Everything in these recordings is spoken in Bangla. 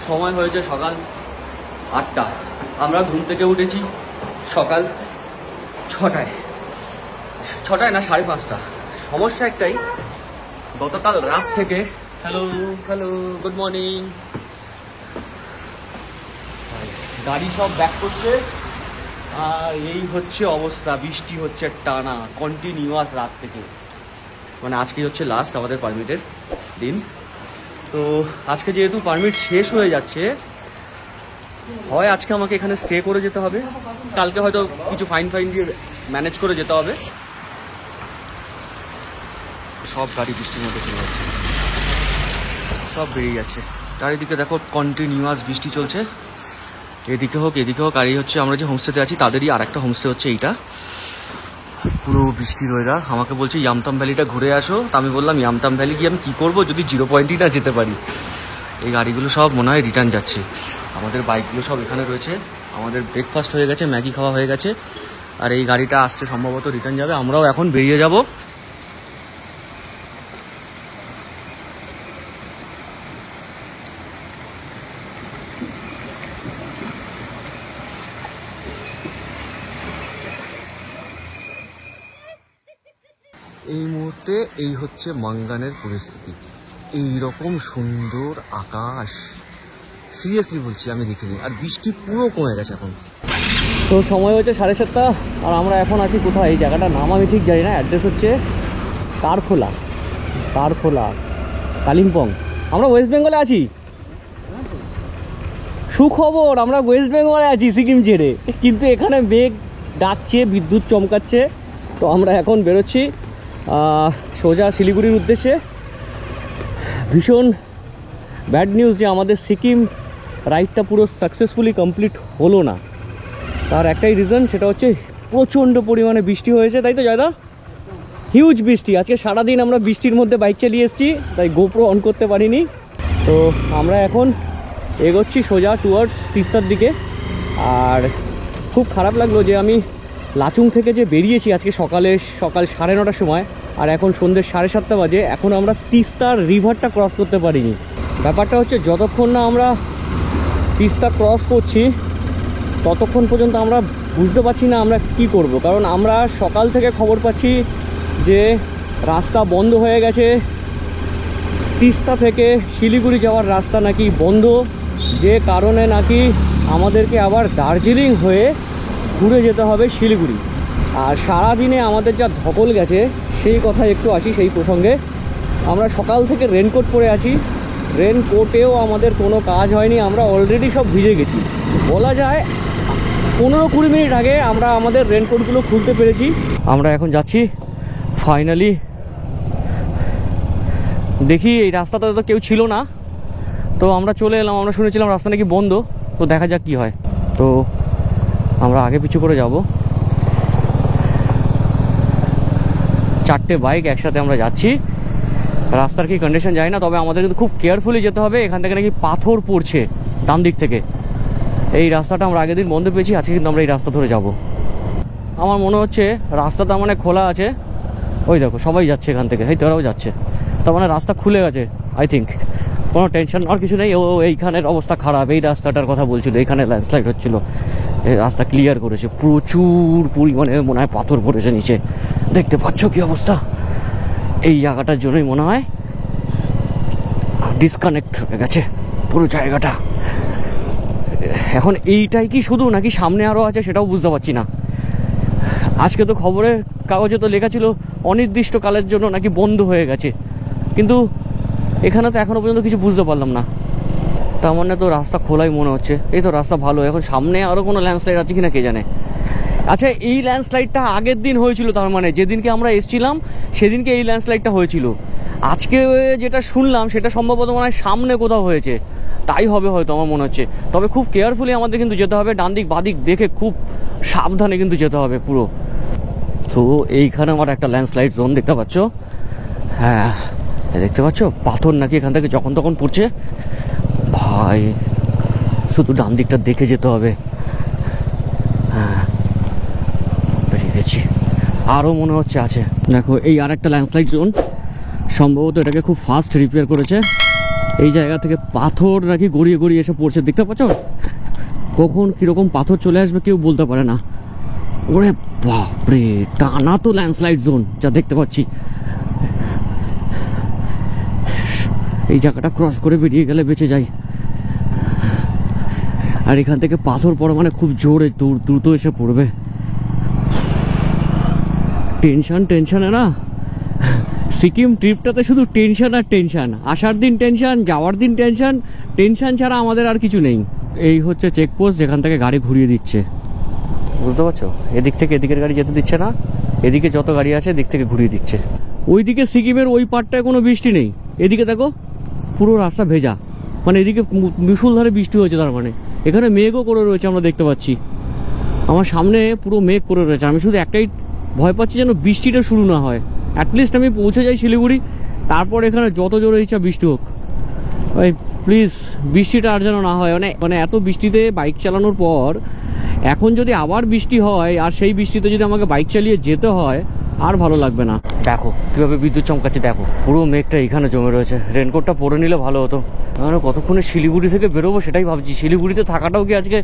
সময় হয়েছে সকাল 8টা। আমরা ঘুম থেকে উঠেছি সকাল 6টায়, 6টায় না 5:30। সমস্যা একটাই, গতকাল রাত থেকে হ্যালো গুড মর্নিং, গাড়ি সব ব্যাক করছে আর এই হচ্ছে অবস্থা। বৃষ্টি হচ্ছে টানা কন্টিনিউয়াস রাত থেকে। মানে আজকে হচ্ছে লাস্ট আমাদের পারমিটের দিন। তো আজকে যেহেতু পারমিট শেষ হয়ে যাচ্ছে, হয় আজকে আমাকে এখানে স্টে করে যেতে হবে, কালকে হয়তো কিছু ফাইন দিয়ে ম্যানেজ করে যেতে হবে। সব গাড়ি বৃষ্টির মধ্যে চলে যাচ্ছে, সব বেরিয়ে যাচ্ছে। চারিদিকে দেখো কন্টিনিউয়াস বৃষ্টি চলছে, এদিকে হোক এদিকে হোক। আর এই হচ্ছে আমরা যে হোমস্টেতে আছি তাদেরই আর একটা হোমস্টে হচ্ছে এইটা। পুরো বৃষ্টির ওয়েদার। আমাকে বলছে ইয়ামতাম ভ্যালিটা ঘুরে আসো। তা আমি বললাম ইয়ামতাম ভ্যালি গিয়ে আমি কী করবো যদি 0 পয়েন্টই না যেতে পারি। এই গাড়িগুলো সব মনে হয় রিটার্ন যাচ্ছে, আমাদের বাইকগুলো সব এখানে রয়েছে। আমাদের ব্রেকফাস্ট হয়ে গেছে, ম্যাগি খাওয়া হয়ে গেছে, আর এই গাড়িটা আসছে সম্ভবত রিটার্ন যাবে। আমরাও এখন বেরিয়ে যাব। এই মুহূর্তে এই হচ্ছে মাঙ্গানের পরিস্থিতি। এইরকম সুন্দর আকাশ সিরিয়াসলি বলছি আমি দেখিনি। আর বৃষ্টি পুরো কমে গেছে এখন। তো সময় হচ্ছে 7:30 আর আমরা এখন আছি কোথায়, এই জায়গাটার নাম আমি ঠিক জানি না। অ্যাড্রেস হচ্ছে তারখোলা কালিম্পং। আমরা ওয়েস্ট বেঙ্গলে আছি। সুখবর, আমরা ওয়েস্ট বেঙ্গলে আছি সিকিম ছেড়ে, কিন্তু এখানে মেঘ ডাকছে, বিদ্যুৎ চমকাচ্ছে। তো আমরা এখন বেরোচ্ছি সোজা শিলিগুড়ির উদ্দেশ্যে। ভীষণ ব্যাড নিউজ যে আমাদের সিকিম রাইডটা পুরো সাকসেসফুলি কমপ্লিট হলো না। তার একটাই রিজন, সেটা হচ্ছে প্রচণ্ড পরিমাণে বৃষ্টি হয়েছে। তাই তো জয়দা? হিউজ বৃষ্টি। আজকে সারাদিন আমরা বৃষ্টির মধ্যে বাইক চালিয়ে এসেছি, তাই গোপ্রো অন করতে পারিনি। তো আমরা এখন এগোচ্ছি সোজা টুয়ার্ডস তিস্তার দিকে। আর খুব খারাপ লাগলো যে আমি লাচুং থেকে যে বেরিয়েছি আজকে সকাল 9:30 সময়, আর এখন সন্ধ্যে 7:30 বাজে, এখন আমরা তিস্তার রিভারটা ক্রস করতে পারিনি। ব্যাপারটা হচ্ছে যতক্ষণ না আমরা তিস্তা ক্রস করছি ততক্ষণ পর্যন্ত আমরা বুঝতে পারছি না আমরা কি করব। কারণ আমরা সকাল থেকে খবর পাচ্ছি যে রাস্তা বন্ধ হয়ে গেছে, তিস্তা থেকে শিলিগুড়ি যাওয়ার রাস্তা নাকি বন্ধ, যে কারণে নাকি আমাদেরকে আবার দার্জিলিং হয়ে ঘুরে যেতে হবে শিলিগুড়ি। আর সারাদিনে আমাদের যা ধকল গেছে সেই কথা একটু আসি সেই প্রসঙ্গে। আমরা সকাল থেকে রেনকোট পরে আছি, রেনকোটেও আমাদের কোনো কাজ হয়নি। আমরা অলরেডি সব ভিজে গেছি। বলা যায় 15-20 মিনিট আগে আমরা আমাদের রেনকোটগুলো খুলতে পেরেছি। আমরা এখন যাচ্ছি ফাইনালি। দেখি, এই রাস্তাটা তো কেউ ছিল না, তো আমরা চলে এলাম। আমরা শুনেছিলাম রাস্তা নাকি বন্ধ, তো দেখা যাক কি হয়। তো আমরা আগে পিছু করে যাব। 4টে বাইক একসাথে আমরা যাচ্ছি। রাস্তার কি কন্ডিশন যায় না, তবে আমাদের কিন্তু খুব কেয়ারফুলি যেতে হবে। এখান থেকে নাকি পাথর পড়ছে ডান দিক থেকে। এই রাস্তাটা আমরা আগের দিন বন্ধ পেয়েছি, আজকে কিন্তু আমরা এই রাস্তা ধরে যাব। আমার মনে হচ্ছে রাস্তাটা মানে খোলা আছে। ওই দেখো সবাই যাচ্ছে এখান থেকে, এই তোরাও যাচ্ছে, তার মানে রাস্তা খুলে গেছে আই থিঙ্ক। কোনো টেনশন আর কিছু নেই। এইখানের অবস্থা খারাপ, এই রাস্তাটার কথা বলছিল, এইখানে ল্যান্ডস্লাইড হচ্ছিল, এই রাস্তা ক্লিয়ার করেছে। প্রচুর পরিমাণে মনে হয় পাথর পড়েছে নিচে, দেখতে পাচ্ছ কি অবস্থা। এই জায়গাটার জন্যই মনে হয় ডিসকানেক্ট হয়ে গেছে পুরো জায়গাটা। এখন এইটাই কি শুধু, নাকি সামনে আরও আছে সেটাও বুঝতে পারছি না। আজকে তো খবরের কাগজে তো লেখা ছিল অনির্দিষ্টকালের জন্য নাকি বন্ধ হয়ে গেছে, কিন্তু এখানে তো এখনও পর্যন্ত কিছু বুঝতে পারলাম না। তার মানে তো রাস্তা খোলাই মনে হচ্ছে। এই তো রাস্তা ভালো। এখন সামনে আরও কোনো ল্যান্ডস্লাইড আছে কিনা কে জানে। আচ্ছা, এই ল্যান্ডস্লাইডটা আগের দিন হয়েছিল, তার মানে যেদিনকে আমরা এসেছিলাম সেদিনকে এই ল্যান্ডস্লাইডটা হয়েছিল। আজকে যেটা শুনলাম সেটা সম্ভবত মনে হয় সামনে কোথাও হয়েছে, তাই হবে হয়তো আমার মনে হচ্ছে। তবে খুব কেয়ারফুলি আমাদের কিন্তু যেতে হবে, ডান দিক বাদিক দেখে খুব সাবধানে কিন্তু যেতে হবে পুরো। তো এইখানে আমার একটা ল্যান্ডস্লাইড জোন দেখতে পাচ্ছ। হ্যাঁ দেখতে পাচ্ছ, পাথর নাকি এখান থেকে যখন তখন পড়ছে। ভাই শুধু ডান দিকটা দেখে যেতে হবে। হ্যাঁ বেরিয়ে গেছি, আরও মনে হচ্ছে আছে। দেখো এই আর একটা ল্যান্ডস্লাইড জোন, সম্ভবত এটাকে খুব ফাস্ট রিপেয়ার করেছে। এই জায়গা থেকে পাথর নাকি গড়িয়ে গড়িয়ে এসে পড়ছে, দেখতে পাচ্ছ? কখন কিরকম পাথর চলে আসবে কেউ বলতে পারে না। ওরে বাপরে, টানা তো ল্যান্ডস্লাইড জোন যা দেখতে পাচ্ছি। এই জায়গাটা ক্রস করে বেরিয়ে গেলে বেঁচে যাই। আর এখান থেকে পাথর পড়া মানে খুব জোরে দ্রুত এসে পড়বে। টেনশনে না, সিকিম ট্রিপটাতে শুধু টেনশন আর টেনশন। আসার দিন টেনশন, যাওয়ার দিন টেনশন। টেনশন ছাড়া আমাদের আর কিছু নেই। এই হচ্ছে চেকপোস্ট, যেখান থেকে গাড়ি ঘুরিয়ে দিচ্ছে, বুঝতে পারছো? এদিক থেকে এদিকের গাড়ি যেতে দিচ্ছে না, এদিকে যত গাড়ি আছে এদিক থেকে ঘুরিয়ে দিচ্ছে। ওইদিকে সিকিমের ওই পার্টটায় কোনো বৃষ্টি নেই, এদিকে দেখো পুরো রাস্তা ভেজা, মানে এদিকে মুষলধারে বৃষ্টি হয়েছে। তার মানে এখানে মেঘও করে রয়েছে, আমরা দেখতে পাচ্ছি। আমার সামনে পুরো মেঘ করে রয়েছে। আমি শুধু একটাই ভয় পাচ্ছি যেন বৃষ্টিটা শুরু না হয়। অ্যাটলিস্ট আমি পৌঁছে যাই শিলিগুড়ি, তারপর এখানে যত জোরে ইচ্ছা বৃষ্টি হোক, ভাই প্লিজ বৃষ্টিটা আর যেন না হয়। মানে এত বৃষ্টিতে বাইক চালানোর পর এখন যদি আবার বৃষ্টি হয়, আর সেই বৃষ্টিতে যদি আমাকে বাইক চালিয়ে যেতে হয়, আর ভালো লাগবে না। দেখো কীভাবে বিদ্যুৎ চমকাচ্ছে, দেখো পুরো মেঘটা এখানে জমে রয়েছে। রেনকোটটা পরে নিলে ভালো হতো। আমরা কতক্ষণে শিলিগুড়ি থেকে বেরোবো সেটাই ভাবছি। শিলিগুড়িতে থাকাটাও কি আজকে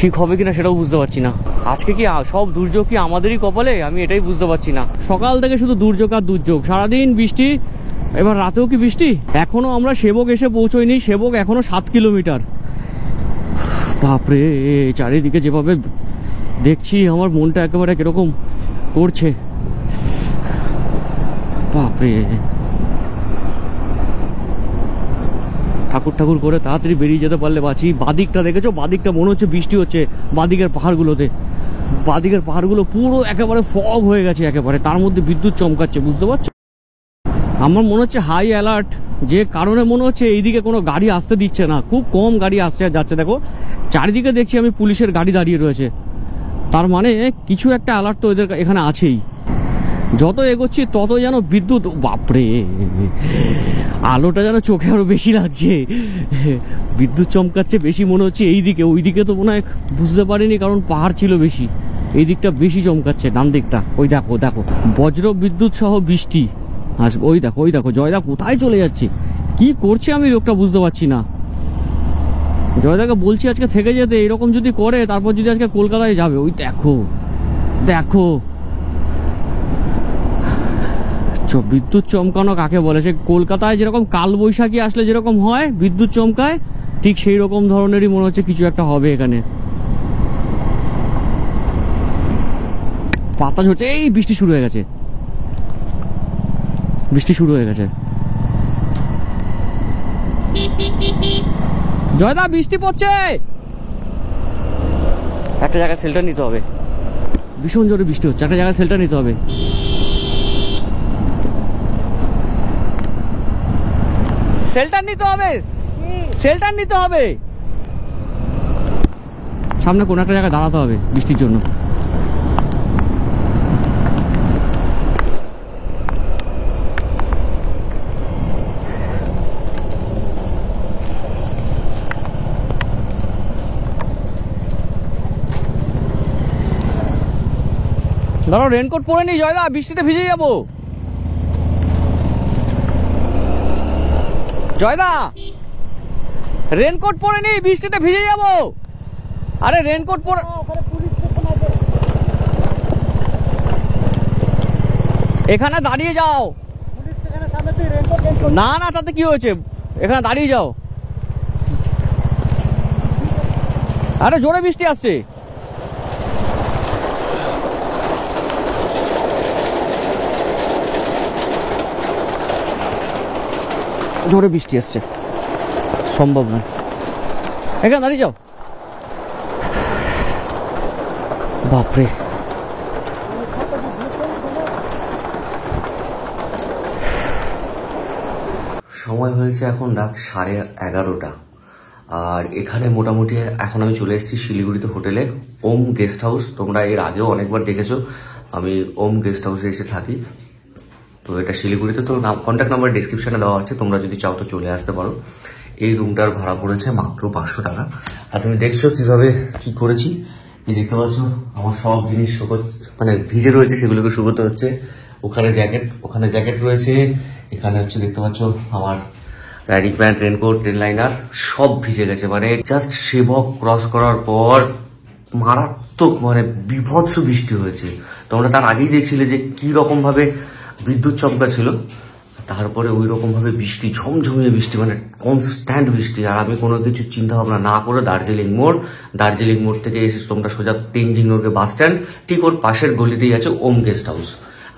ঠিক হবে কিনা সেটাও বুঝতে পারছি না। আজকে কি সব দুর্যোগ কি আমাদেরই কপালে, আমি এটাই বুঝতে পারছি না। সকাল থেকে শুধু দুর্যোগ আর দুর্যোগ, সারাদিন বৃষ্টি, এবার রাতেও কি বৃষ্টি। এখনো আমরা সেবক এসে পৌঁছইনি, সেবক এখনো 7 কিলোমিটার। বাপরে, চারিদিকে যেভাবে দেখছি আমার মনটা একেবারে কিরকম করছে। বাপরে, ঠাকুর করে তাড়াতাড়ি বেরিয়ে যেতে পারলে বাঁচি। বাদিকটা দেখেছো, বাদিকটা মনে হচ্ছে বৃষ্টি হচ্ছে। বাদিকের পাহাড়গুলোতে, বাদিকের পাহাড়গুলো পুরো একেবারে ফগ হয়ে গেছে একেবারে, তার মধ্যে বিদ্যুৎ চমকাচ্ছে, বুঝতে পারছো? আমার মনে হচ্ছে হাই অ্যালার্ট, যে কারণে মনে হচ্ছে এইদিকে কোনো গাড়ি আসতে দিচ্ছে না, খুব কম গাড়ি আসছে আর যাচ্ছে। দেখো চারিদিকে দেখছি আমি পুলিশের গাড়ি দাঁড়িয়ে রয়েছে, তার মানে কিছু একটা অ্যালার্ট তো এদের এখানে আছেই। যত এগোচ্ছি তত যেন বিদ্যুৎ, বাপরে আলোটা যেন চোখে আরো বেশি লাগছে। বিদ্যুৎ চমকাচ্ছে বেশি মনে হচ্ছে এইদিকে, ওইদিকে তো মনে হয় বুঝতে পারিনি কারণ পাহাড় ছিল বেশি। এই দিকটা বেশি চমকাচ্ছে, ডান দিকটা। ওই দেখো দেখো, বজ্র বিদ্যুৎ সহ বৃষ্টি। আর ওই দেখো জয়দা কোথায় চলে যাচ্ছে, কি করছে আমি লোকটা বুঝতে পারছি না। জয়দাকে বলছি আজকে থেকে যেতে, এরকম যদি করে তারপর যদি আজকে কলকাতায় যাবে। ওই দেখো দেখো, বিদ্যুৎ চমকানো কাকে বলে? সে কলকাতায় যেরকম কাল বৈশাখী আসলে যেরকম হয় বিদ্যুৎ চমকায়, ঠিক সেই রকম ধরনেরই মনে হচ্ছে কিছু একটা হবে এখানে। পাতা ঝরছে, এই বৃষ্টি শুরু হয়ে গেছে, বৃষ্টি শুরু হয়ে গেছে। জয়দা বৃষ্টি পড়ছে, একটা জায়গায় শেল্টার নিতে হবে। ভীষণ জোরে বৃষ্টি হচ্ছে, একটা জায়গায় শেল্টার নিতে হবে। শেল্টার নিতে হবে, শেল্টার নিতে হবে। সামনে কোন একটা জায়গায় দাঁড়াতে হবে বৃষ্টির জন্য। ধরো রেনকোট পরে নি জয়দা, বৃষ্টিতে ভিজে যাবো। জয়দা রেনকোট পরে নি, বৃষ্টিতে ভিজে যাবো। আরে রেনকোট পরে, এখানে দাঁড়িয়ে যাও। না না, তাতে কি হয়েছে, এখানে দাঁড়িয়ে যাও। আরে জোরে বৃষ্টি আসছে। জোরে বৃষ্টি আসছে, সম্ভব নয়, এখানে দাঁড়িয়ে যাও। বাপরে, সময় হয়েছে এখন রাত 11:30, আর এখানে মোটামুটি এখন আমি চলে এসেছি শিলিগুড়িতে হোটেলে, ওম গেস্ট হাউস। তোমরা এর আগেও অনেকবার দেখেছো আমি ওম গেস্ট হাউসে এসে থাকি। তো এটা শিলিগুড়িতে, তো কন্ট্যাক্ট নাম্বার ডিসক্রিপশনে দেওয়া আছে, তোমরা যদি চাও তো চলে আসতে পারো। এই রুমটার ভাড়া পড়েছে মাত্র 500 টাকা। আর তুমি দেখছো কিভাবে কি করেছি, এই দেখতে পাচ্ছ আমার সব জিনিস মানে ভিজে রয়েছে, সেগুলোকে শুকোতে হচ্ছে। ওখানে জ্যাকেট রয়েছে, এখানে হচ্ছে দেখতে পাচ্ছ আমার riding pant, raincoat, train liner সব ভিজে গেছে। মানে জাস্ট সেবক ক্রস করার পর মারাত্মক মানে বিভৎস বৃষ্টি হয়েছে। তোমরা তার আগেই দেখছিলে যে কি রকম ভাবে বিদ্যুৎ চমকা ছিল, তারপরে ওই রকম ভাবে বৃষ্টি, ঝমঝমিয়ে বৃষ্টি, মানে কনস্ট্যান্ট বৃষ্টি। আর আমি কোনো কিছু চিন্তা ভাবনা না করে দার্জিলিং মোড় থেকে এসে তোমরা সোজা তেনজিং রোডে বাস স্ট্যান্ড, ঠিক ওর পাশের গলিতেই আছে ওম গেস্ট হাউস।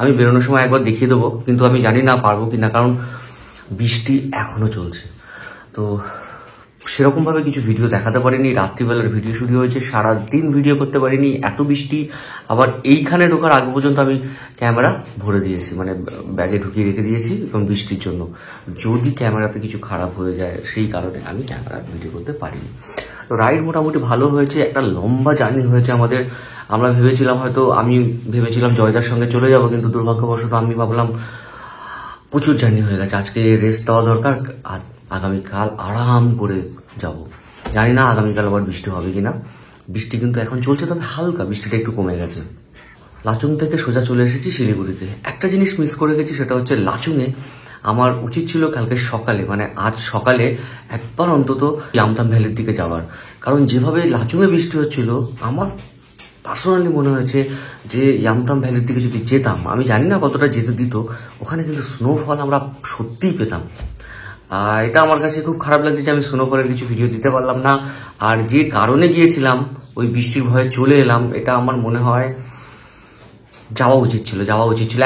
আমি বেরোনোর সময় একবার দেখিয়ে দেবো, কিন্তু আমি জানি না পারবো কিনা, কারণ বৃষ্টি এখনো চলছে। তো সেরকম ভাবে কিছু ভিডিও দেখাতে পারিনি। রাত্রিবেলার ভিডিও শুরু হয়েছে, সারাদিন ভিডিও করতে পারিনি, এত বৃষ্টি। আবার এইখানে ঢোকার আগে পর্যন্ত আমি ক্যামেরা ভরে দিয়েছি, মানে ব্যাগে ঢুকিয়ে রেখে দিয়েছি, এবং বৃষ্টির জন্য যদি ক্যামেরাতে কিছু খারাপ হয়ে যায় সেই কারণে আমি ক্যামেরা ভিডিও করতে পারিনি। তো রাইড মোটামুটি ভালো হয়েছে, একটা লম্বা জার্নি হয়েছে আমাদের। আমরা ভেবেছিলাম, হয়তো আমি ভেবেছিলাম জয়দার সঙ্গে চলে যাব, কিন্তু দুর্ভাগ্যবশত আমি ভাবলাম প্রচুর জার্নি হয়ে গেছে, আজকে রেস্ট দেওয়া দরকার, আগামীকাল আরাম করে যাব। জানি না আগামীকাল আবার বৃষ্টি হবে কিনা। বৃষ্টি কিন্তু এখন চলছে, তবে হালকা বৃষ্টিটা একটু কমে গেছে। লাচুং থেকে সোজা চলে এসেছি শিলিগুড়িতে। একটা জিনিস মিস করে গেছি, সেটা হচ্ছে লাচুংয়ে আমার উচিত ছিল কালকে সকালে, মানে আজ সকালে একবার অন্তত ইয়ামথাং ভ্যালির দিকে যাওয়ার। কারণ যেভাবে লাচুংয়ে বৃষ্টি হচ্ছিল, আমার পার্সোনালি মনে হয়েছে যে ইয়ামথাং ভ্যালির দিকে যদি যেতাম, আমি জানি না কতটা যেতে দিত, ওখানে কিন্তু স্নোফল আমরা সত্যিই পেতাম। এটা আমার কাছে খুব খারাপ লাগছে যে আমি স্নোফলের কিছু ভিডিও দিতে পারলাম না। আর যে কারণে গিয়েছিলাম, ওই বৃষ্টির ভয়ে চলে এলাম, এটা আমার মনে হয় যাওয়া উচিত ছিল।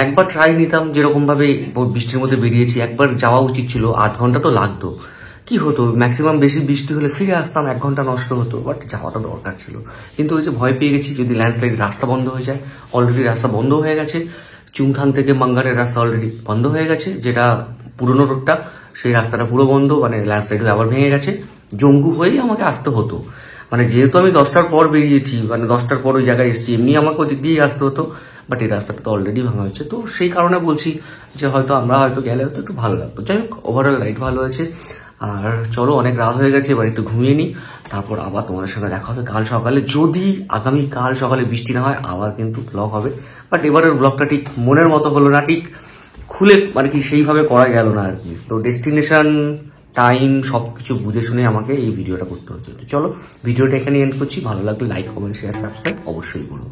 একবার ট্রাই নিতাম, যেরকম ভাবে বৃষ্টির মধ্যে বেরিয়েছি, একবার যাওয়া উচিত ছিল। 8 ঘন্টা তো লাগতো, কি হতো ম্যাক্সিমাম বেশি বৃষ্টি হলে ফিরে আসতাম, 1 ঘন্টা নষ্ট হতো, বাট যাওয়াটা দরকার ছিল। কিন্তু ওই যে ভয় পেয়ে গেছি যদি ল্যান্ডস্লাইড, রাস্তা বন্ধ হয়ে যায়। অলরেডি রাস্তা বন্ধ হয়ে গেছে, চুংথাং থেকে মাঙ্গারের রাস্তা অলরেডি বন্ধ হয়ে গেছে, যেটা পুরনো রোডটা, সেই রাস্তাটা পুরো বন্ধ, মানে ল্যান্ডস্লাইড হয়ে আবার ভেঙে গেছে। জঙ্গু হয়েই আমাকে আসতে হতো, মানে যেহেতু আমি 10টার পর বেরিয়েছি, মানে 10টার পর ওই জায়গায় এসেছি, এমনি আমাকে ওদিক দিয়েই আসতে হতো, বাট এই রাস্তাটা তো অলরেডি ভাঙা হয়েছে। তো সেই কারণে বলছি যে হয়তো আমরা গেলে হয়তো একটু ভালো লাগতো। যাই হোক, ওভারঅল রাইড ভালো হয়েছে। আর চলো, অনেক রাত হয়ে গেছে, এবার একটু ঘুমিয়ে নিই, তারপর আবার তোমাদের সঙ্গে দেখা হবে কাল সকালে। যদি আগামীকাল সকালে বৃষ্টি না হয়, আবার কিন্তু ব্লগ হবে। বাট এবারের ব্লগটা ঠিক মনের মতো হলো না, ঠিক খুলে মানে কি সেইভাবে করা গেল না আর কি। তো ডেস্টিনেশন, টাইম সবকিছু বুঝে শুনে আমাকে এই ভিডিওটা করতে হচ্ছে। তো চলো, ভিডিওটা এখানে এন্ড করছি। ভালো লাগলে লাইক, কমেন্ট, শেয়ার, সাবস্ক্রাইব অবশ্যই করো।